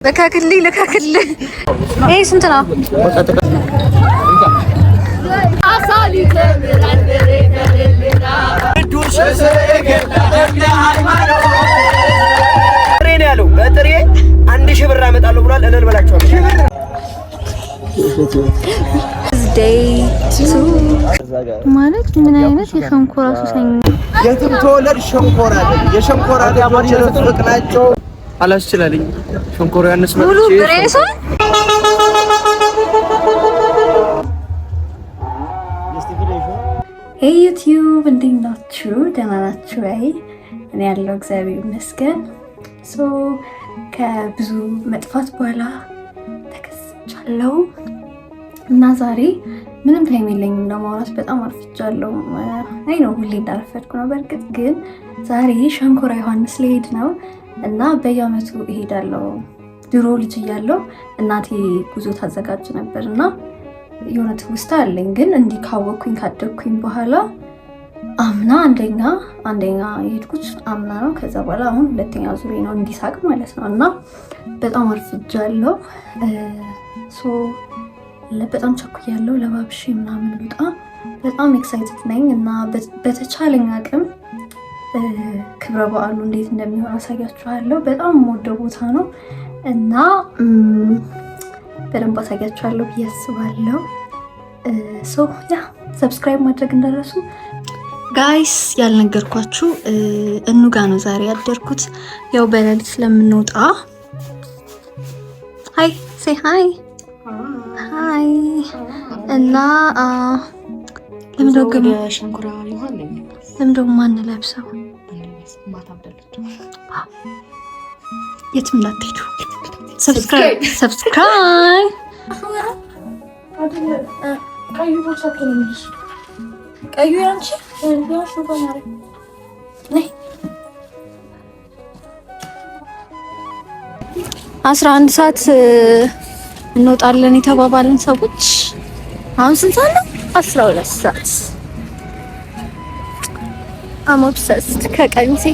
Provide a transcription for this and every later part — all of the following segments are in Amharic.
ለካክልኝ ይሄ ስንት ነው? ጥሬ ያለው በጥሬ 1000 ብር አመጣለሁ ብሏል። እልል በላቸዋለሁ። ማለት ምን አይነት የሸንኮራ ሱሰኛ የትም ተወለድ ሸንኮራ አይደል? የሸንኮራ ልጆች ፍቅር ናቸው። አላስችላለኝ ሸንኮራ ያንስ ሙሉ ብሬሳ ሄይ ዩቲዩብ እንዴት ናችሁ? ደህና ናችሁ? እኔ ያለው እግዚአብሔር ይመስገን። ከብዙ መጥፋት በኋላ ተከስቻለሁ እና ዛሬ ምንም ታይም የለኝም ለማውራት። በጣም አርፍጃለሁ። አይ ነው ሁሌ እንዳረፈድኩ ነው። በእርግጥ ግን ዛሬ ሸንኮራ ዮሐንስ ልሄድ ነው እና በየአመቱ እሄዳለሁ። ድሮ ልጅ እያለሁ እናቴ ጉዞ ታዘጋጅ ነበር እና የሆነ ትውስታ አለኝ። ግን እንዲህ ካወቅኩኝ ካደግኩኝ በኋላ አምና አንደኛ የሄድኩት አምና ነው። ከዛ በኋላ አሁን ሁለተኛ ዙሬ ነው እንዲሳቅ ማለት ነው እና በጣም አርፍጃለሁ። በጣም ቸኩያለሁ። ለባብሼ ምናምን ልውጣ። በጣም ኤክሳይትድ ነኝ እና በተቻለኝ አቅም ክብረ በዓሉ እንዴት እንደሚሆን አሳያችኋለሁ። በጣም የምወደው ቦታ ነው እና በደንብ አሳያችኋለሁ ብዬ አስባለሁ። ሰብስክራይብ ማድረግ እንዳትረሱ ጋይስ። ያልነገርኳችሁ እኑጋ ነው ዛሬ ያደርኩት። ያው በሌሊት ስለምንወጣ ሃይ እና ለምንድነው ማን ለብሰው የትም እንዳትሄዱ ሰብስክራይብ ቀዩ ያንቺ 11 ሰዓት እንወጣለን የተባባልን ሰዎች አሁን ስንት ሰዓት ነው? 12 ሰዓት። I'm obsessed ከቀሚሴ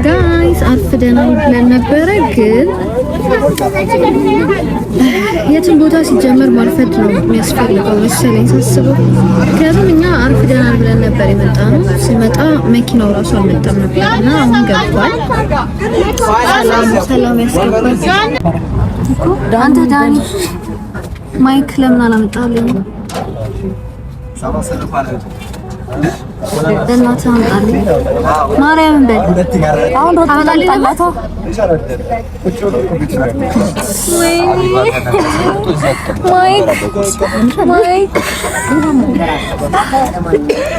ጋይስ አርፍደናል ብለን ነበረ፣ ግን የትም ቦታ ሲጀመር ማርፈድ ነው የሚያስፈልገው መሰለኝ ሳስበው። ምክንያቱም እኛ አርፍደናል ብለን ነበር የመጣነው። ሲመጣ መኪናው ራሱ አልመጣም ነበር እና አሁን ገብቷል። ሰላም ያስገባል። አንተ ዳኒ ማይክ ለምን አላመጣልኝ? እናት አምጣልኝ ማርያምን በል። አሁን አመጣልኝ። ማይክ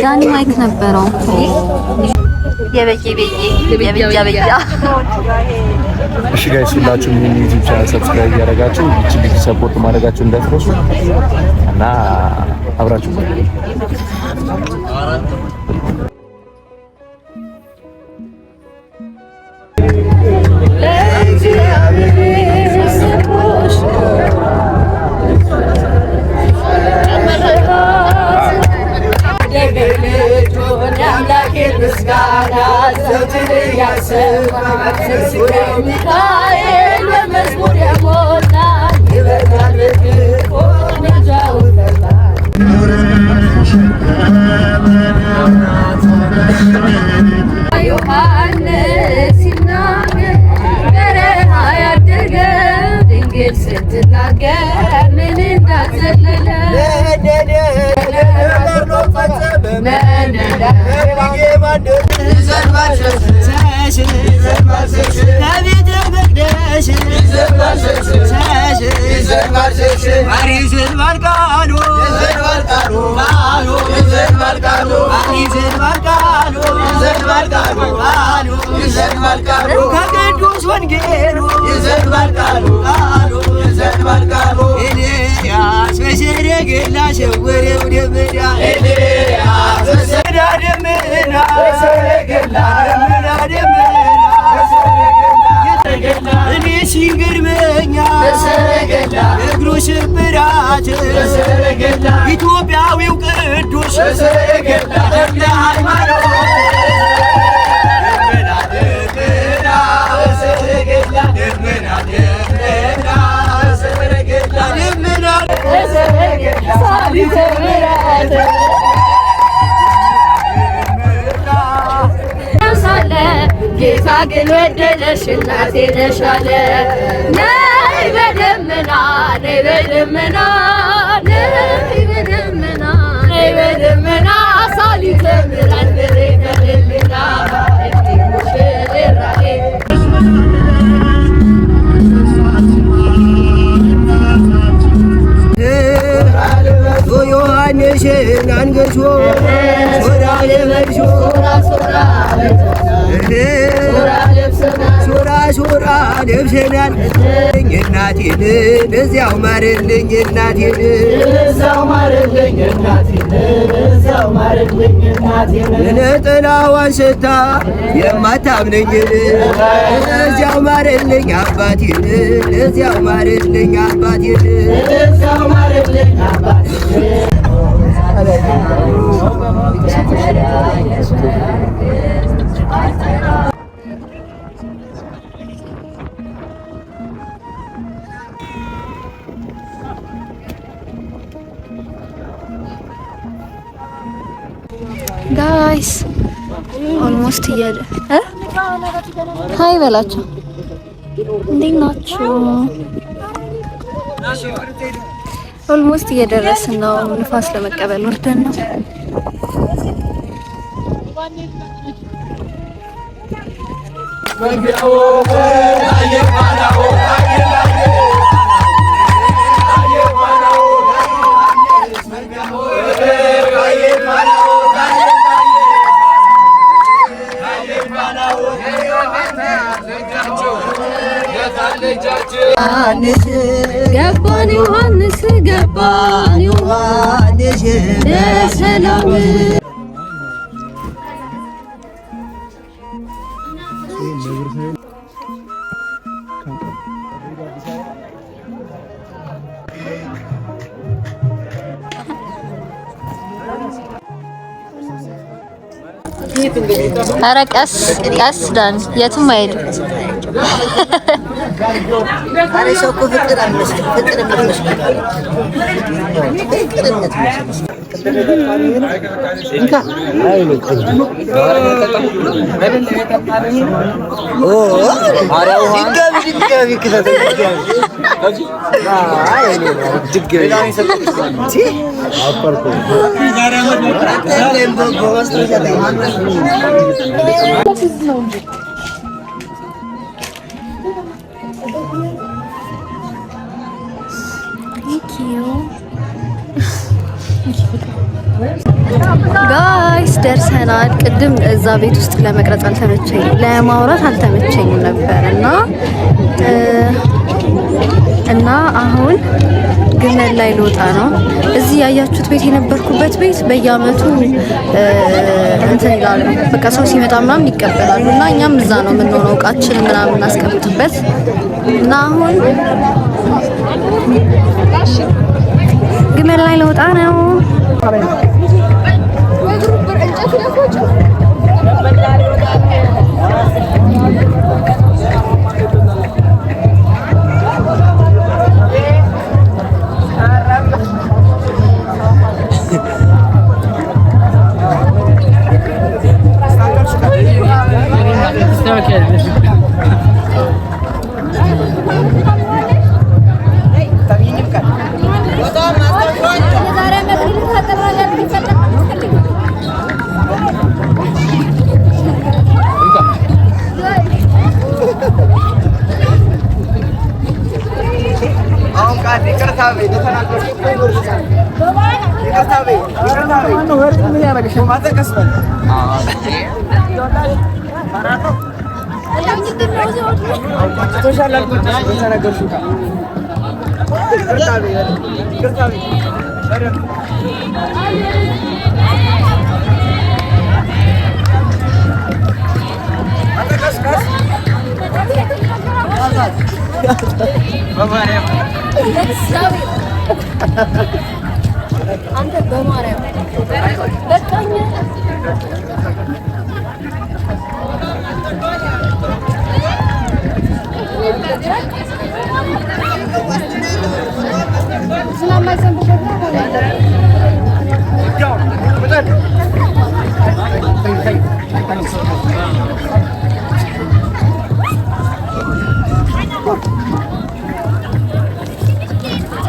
ዳኒ ማይክ ነበረው። እሺ ጋይስ ሁላችሁም ይሄን ዩቲዩብ ቻናል ሰብስክራይብ ያደረጋችሁ እቺ ልጅ ሰፖርት ማድረጋችሁ እንዳትረሱ እና አብራችሁ ሽብራት ኢትዮጵያዊው ቅዱስ ተክለ ሃይማኖት ጌታ ግን ወደደሽ እናቴ ነሽ አለ። ነይ በደመና ነይ በደመና ነይ በደመና ነይ በደመና ሳሊተ ምሕረት በሌለና ዮሐንስን አንገሾ ሶራ ለበሾ ሶራ ለብሰናል እናቴን እዚያው ማርልኝ እናቴን ነጠላዋን ስታ የማታምነኝን እዚያው ማርልኝ አባቴን እዚያው ማርልኝ አባቴን ጋይስ ኦልሞስት እየደ ሃይ በላቸው። እንዴት ናችሁ? ኦልሞስት እየደረስን ነው። ንፋስ ለመቀበል ወርደን ነው። ገባን ዮሐንስ ገባን ዮሐንስ ለሰላም ኧረ ቀስ ቀስ ዳን የትም አይሄድም። ጋይስ ደርሰናል። ቅድም እዛ ቤት ውስጥ ለመቅረጽ አልተመቸኝም፣ ለማውራት አልተመቸኝም ነበር እና አሁን ግመል ላይ ልወጣ ነው። እዚህ ያያችሁት ቤት የነበርኩበት ቤት በየአመቱ እንትን ይላሉ። በቃ ሰው ሲመጣ ምናምን ይቀበላሉ እና እኛም እዛ ነው የምንሆነው፣ እቃችን ምናምን እናስቀምጥበት እና አሁን ግመል ላይ ልወጣ ነው። በማርያም አንተ በማርያም በቃኝ።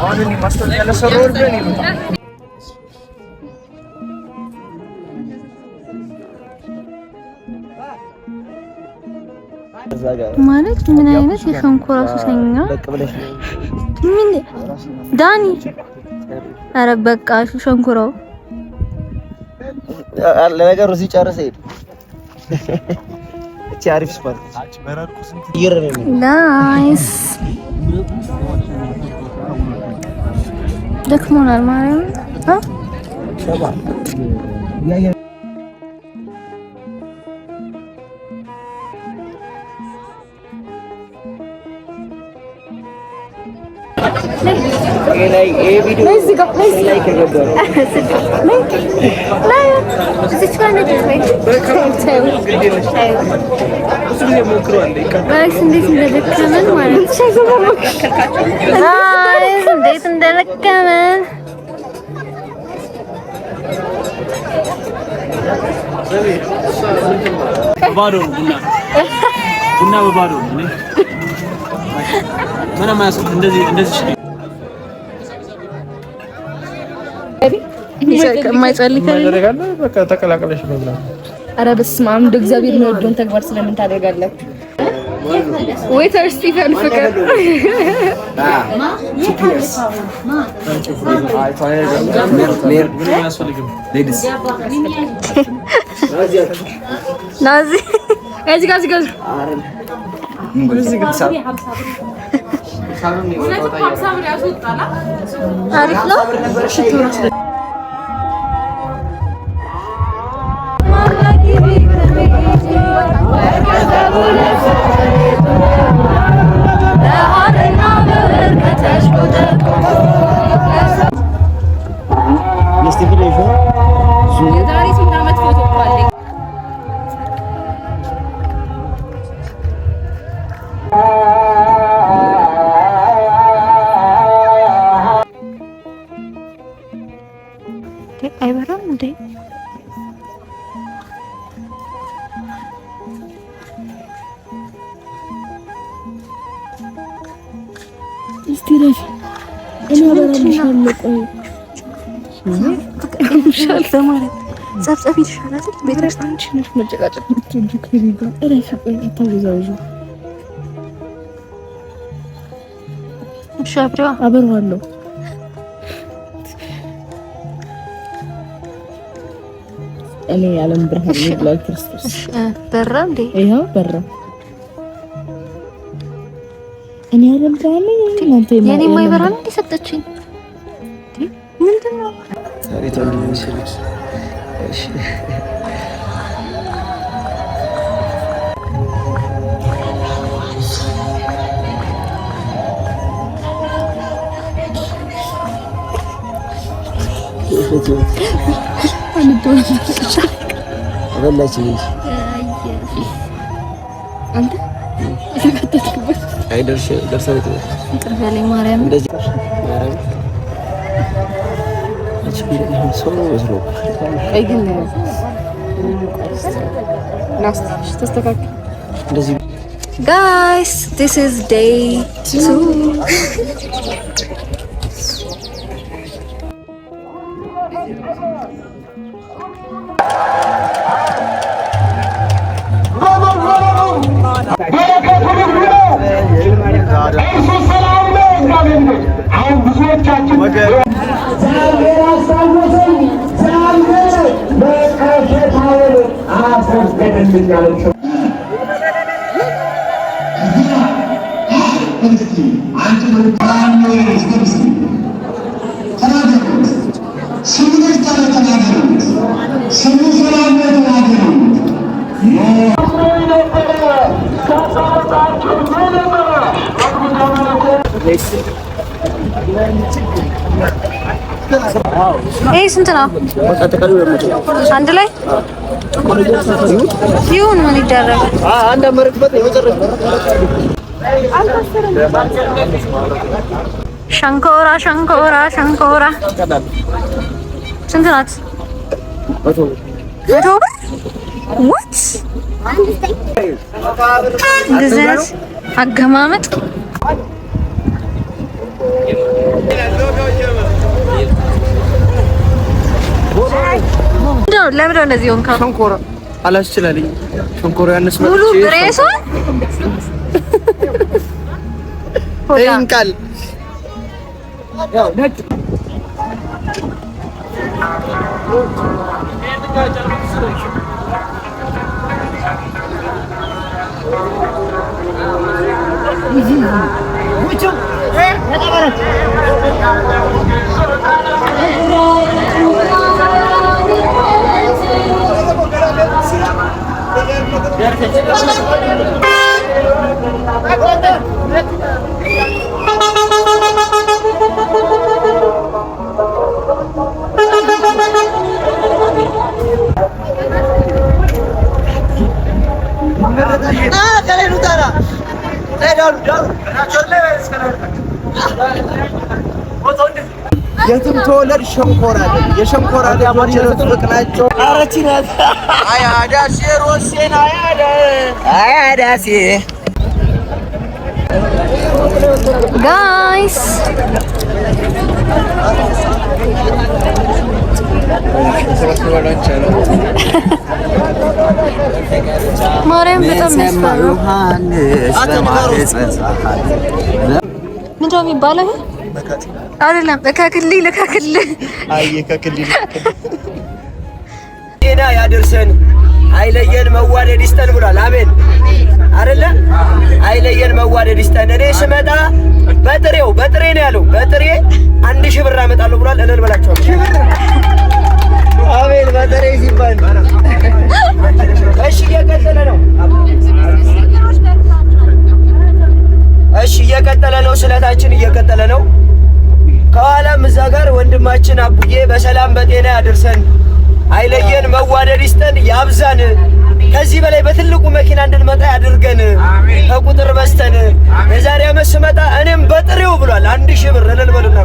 አሁን ማስተካከያ ለሰራው ወርደን ነው ማለት ምን አይነት የሸንኮራ ሱሰኛ ምን ዳኒ? ኧረ በቃ ሸንኮራው ለነገሩ ሲጨርስ ሄድ እቺ አሪፍ ስፓርት ናይስ ደክሞናል ማርያም ባዶ ቡና በባዶ ነው። ምንም አያስፈልግም። እንደዚህ የማይጸልይ ከሌለ በቃ ተቀላቀለሽ ነው ብላ። ኧረ በስመ አብ እንደ እግዚአብሔር የሚወደውን ተግባር ስለምን ታደርጋለህ? ዌተር ስቲፈን ፍቅር አሪፍ ነው። አይበራም እንዴ? እስቲ ረፍ እኔ አበራልሻለሁ። ቆይ ሻል ተማረት ጸፍጸፍ ይሻላል። ቤተክርስቲያን አንቺ ነሽ መጨቃጨቅ ምትወጂ ከሪጋ ረፍ ቆይ አታወዛውዙ። እሺ አበራዋለሁ። እኔ ዓለም ብርሃን ነው ክርስቶስ በራ እንዴ? ይሄው በራ። እኔ ዓለም ብርሃን ነኝ። እናንተ የኔ ማይበራ እንዴ ሰጠችኝ? ምንድነው ታሪክ እንደሚሰልስ? እሺ አንተ እየከተትክበት አይደርሽ ደርሰት ጥርፍ ያለኝ ማርያም እንደዚህ ማርያም እቺ ቢሆን ሰው ነው። አይ ግን ላስት ተስተካክል እንደዚህ guys this is day 2 Come on, ይሄ ስንት ነው? አንድ ላይ ይሁን ምን ይደረጋል? አንድ አመረክበት የመጨረሻ ሸንኮራ ሸንኮራ ሸንኮራ ስንት ናት? 100 ብር። what እንደዚህ አይነት አገማመጥ ለምን እንደዚህ ሆንካ? ሸንኮራ አላስችላለኝ። ሸንኮራ ያነስ ሙሉ ብሬሶ እንቃል ያው ነጭ የትም ተወለድ ሸንኮራ አይደል? የሸንኮራ ልጆች ፍቅር ናቸው። አረቲናት አያዳሴ ሮሴና አያዳሴ ጋይስ ማርያም በጣም ያስፈራል። ምንድነው የሚባለው? አይደለም ለካክልኝ ጤና ያድርሰን፣ አይለየን፣ መዋደድ ይስጠን ብሏል። አሜን አይደለ? አይለየን፣ መዋደድ ይስጠን። እኔ ስመጣ በጥሬ ነው ያለው። በጥሬ 1000 ብር አመጣለሁ ብሏል። እልል በላቸው። አሜን። በጥሬ ሲባል እሺ፣ እየቀጠለ ነው። እሺ፣ እየቀጠለ ነው። ስለታችን እየቀጠለ ነው። ከኋላም እዛ ጋር ወንድማችን አቡዬ በሰላም በጤና ያድርሰን፣ አይለየን፣ መዋደድ ይስጠን፣ ያብዛን፣ ከዚህ በላይ በትልቁ መኪና እንድንመጣ ያድርገን፣ ከቁጥር በስተን። የዛሬ ዓመት ስመጣ እኔም በጥሬው ብሏል 1000 ብር እልል በሉና